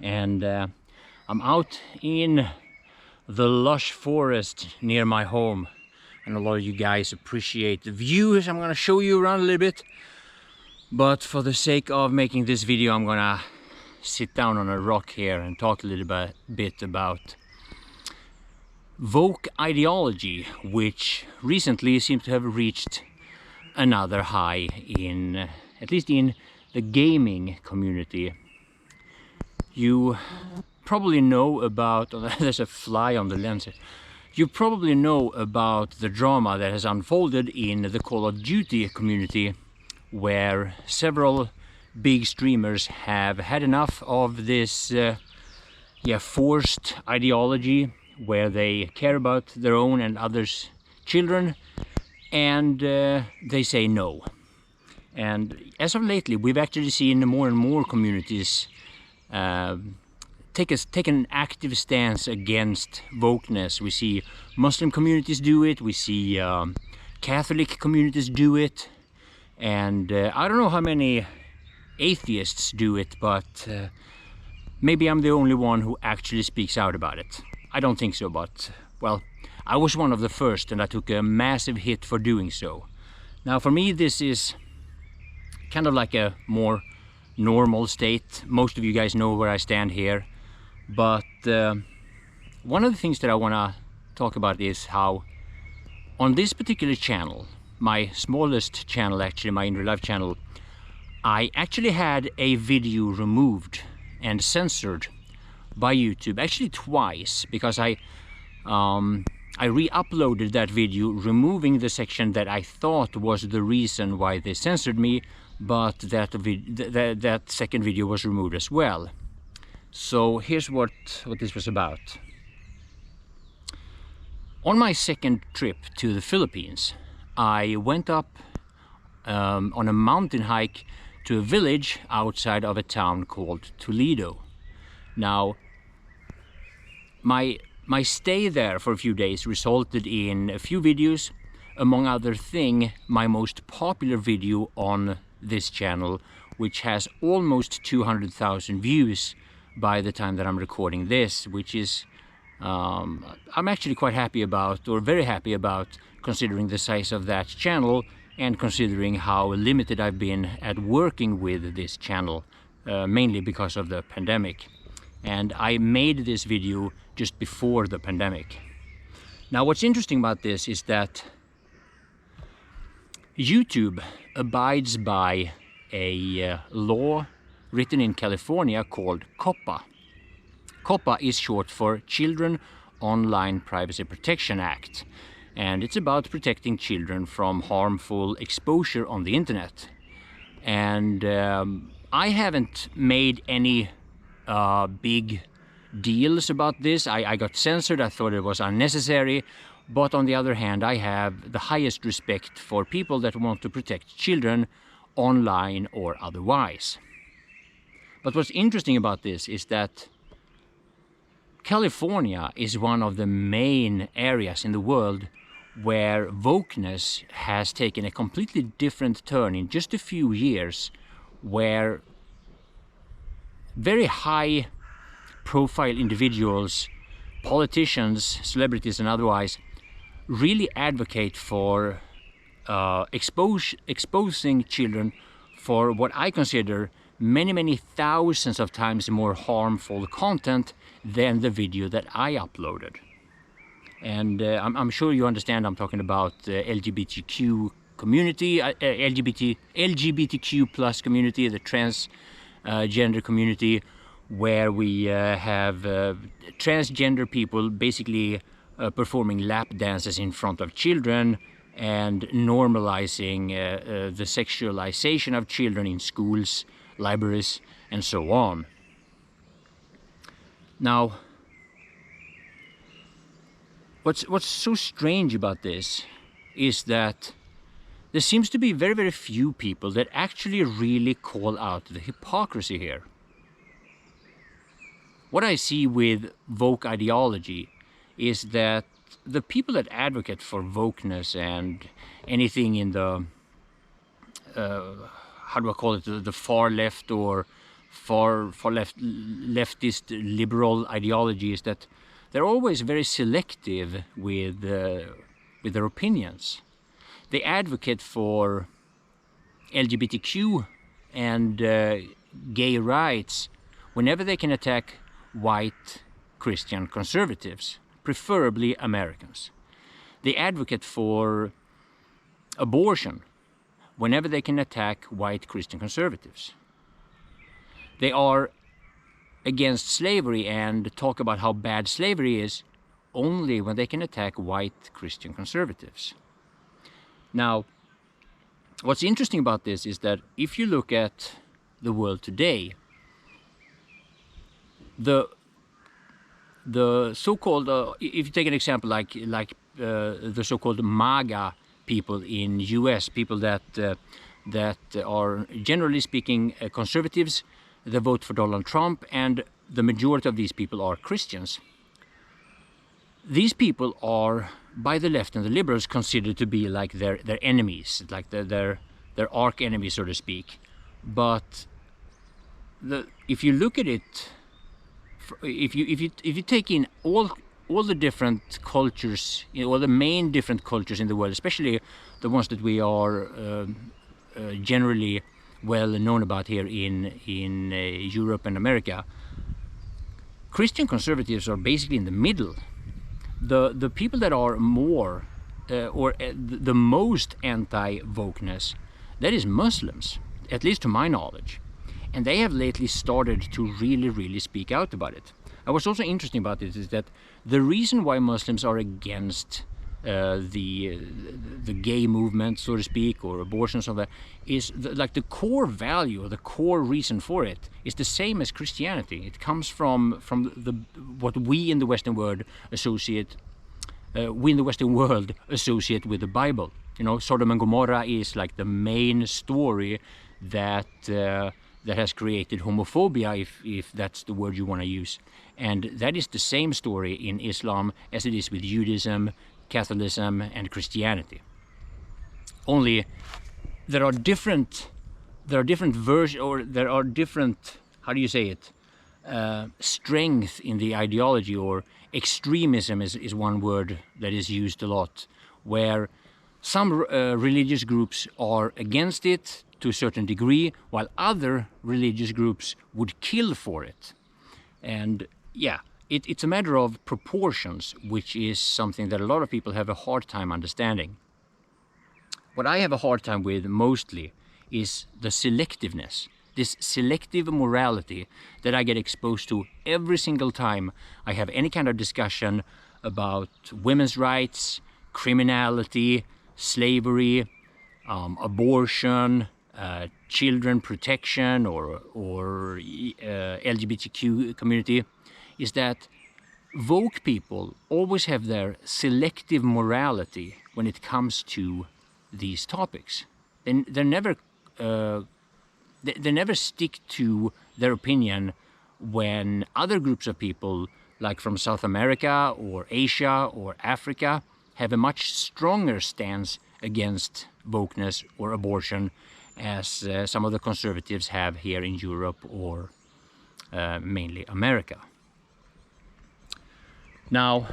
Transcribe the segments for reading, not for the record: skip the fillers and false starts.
and I'm out in the lush forest near my home, and a lot of you guys appreciate the views. I'm gonna show you around a little bit, but for the sake of making this video, I'm gonna sit down on a rock here and talk a little bit about woke ideology, which recently seems to have reached another high in, at least in the gaming community. You probably know about, there's a fly on the lens. You probably know about the drama that has unfolded in the Call of Duty community, where several big streamers have had enough of this forced ideology where they care about their own and others' children, and they say no. And as of lately, we've actually seen more and more communities take an active stance against wokeness. We see Muslim communities do it, we see Catholic communities do it, and I don't know how many atheists do it, but maybe I'm the only one who actually speaks out about it. I don't think so, but well, I was one of the first, and I took a massive hit for doing so. Now for me, this is kind of like a more normal state. Most of you guys know where I stand here, but one of the things that I want to talk about is how on this particular channel, my smallest channel, actually my in real life channel, I actually had a video removed and censored by YouTube, actually twice, because I re-uploaded that video, removing the section that I thought was the reason why they censored me, but that second video was removed as well. So here's what this was about. On my second trip to the Philippines, I went up on a mountain hike to a village outside of a town called Toledo. Now, my stay there for a few days resulted in a few videos. Among other thing, my most popular video on this channel, which has almost 200,000 views by the time that I'm recording this, which is I'm actually quite happy about, or very happy about, considering the size of that channel and considering how limited I've been at working with this channel, mainly because of the pandemic. And I made this video just before the pandemic. Now what's interesting about this is that YouTube abides by a law written in California called COPPA. COPPA is short for Children Online Privacy Protection Act, and it's about protecting children from harmful exposure on the internet. And I haven't made any big deals about this. I got censored, I thought it was unnecessary, but on the other hand, I have the highest respect for people that want to protect children online or otherwise. But what's interesting about this is that California is one of the main areas in the world where wokeness has taken a completely different turn in just a few years, where very high profile individuals, politicians, celebrities and otherwise, really advocate for exposing children for what I consider many thousands of times more harmful content than the video that I uploaded. And I'm sure you understand I'm talking about LGBTQ community, LGBTQ plus community, the transgender community, where we have transgender people basically performing lap dances in front of children and normalizing the sexualization of children in schools, libraries, and so on. Now, what's so strange about this is that there seems to be very few people that actually really call out the hypocrisy here. What I see with woke ideology is that the people that advocate for wokeness and anything in the how do I call it, the far left or far leftist liberal ideology is that they're always very selective with their opinions. They advocate for LGBTQ and gay rights whenever they can attack white Christian conservatives, preferably Americans. They advocate for abortion whenever they can attack white Christian conservatives. They are against slavery and talk about how bad slavery is only when they can attack white Christian conservatives. Now, what's interesting about this is that if you look at the world today, the so-called, if you take an example like the so-called MAGA people in US, people that are generally speaking conservatives, they vote for Donald Trump, and the majority of these people are Christians. These people are, by the left and the liberals, considered to be like their enemies, like their arch enemies, so to speak. But if you look at it, if you take in all the different cultures, all the main different cultures in the world, especially the ones that we are generally well known about here in Europe and America, Christian conservatives are basically in the middle. The people that are more the most anti-wokeness, that is Muslims, at least to my knowledge, and they have lately started to really speak out about it. What's also interesting about this is that the reason why Muslims are against the gay movement, so to speak, or abortions, of that, is like the core value, or the core reason for it is the same as Christianity. It comes from what we in the Western world associate with the Bible. You know, Sodom and Gomorrah is like the main story that has created homophobia, if that's the word you want to use. And that is the same story in Islam as it is with Judaism, Catholicism, and Christianity. Only there are different versions, or there are different, how do you say it, strength in the ideology, or extremism is one word that is used a lot, where some religious groups are against it to a certain degree, while other religious groups would kill for it. And yeah, it's a matter of proportions, which is something that a lot of people have a hard time understanding. What I have a hard time with mostly is the selectiveness, this selective morality that I get exposed to every single time I have any kind of discussion about women's rights, criminality, slavery, abortion, children protection, or LGBTQ community, is that woke people always have their selective morality when it comes to these topics. They never stick to their opinion when other groups of people, like from South America or Asia or Africa, have a much stronger stance against wokeness or abortion, as some of the conservatives have here in Europe or mainly America. Now,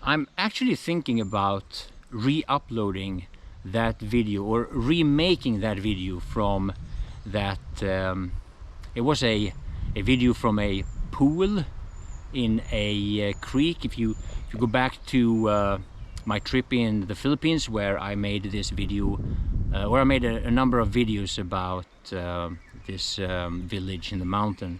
I'm actually thinking about re-uploading that video, or remaking that video from that. It was a video from a pool in a creek. If you go back to my trip in the Philippines, where I made this video, where I made a number of videos about this village in the mountain.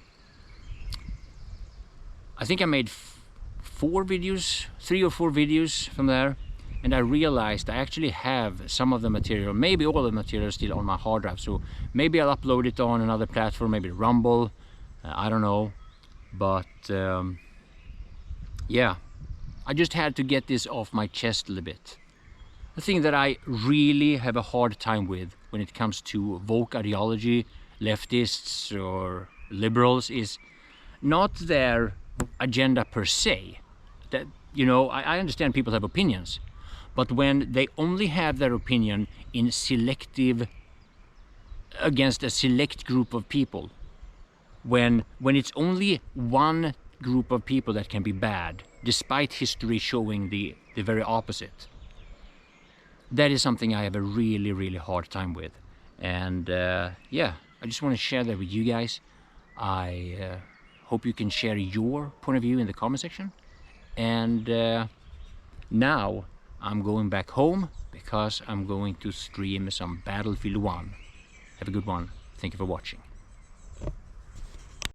I think I made 3 or 4 videos from there, and I realized I actually have some of the material, maybe all the material, still on my hard drive. So maybe I'll upload it on another platform, maybe Rumble, I don't know. But yeah, I just had to get this off my chest a little bit. The thing that I really have a hard time with when it comes to woke ideology, leftists or liberals, is not their agenda per se. That, you know, I understand people have opinions, but when they only have their opinion in selective against a select group of people, when it's only one group of people that can be bad, despite history showing the very opposite. That is something I have a really hard time with. And yeah, I just want to share that with you guys. I hope you can share your point of view in the comment section. And now I'm going back home because I'm going to stream some Battlefield 1. Have a good one. Thank you for watching.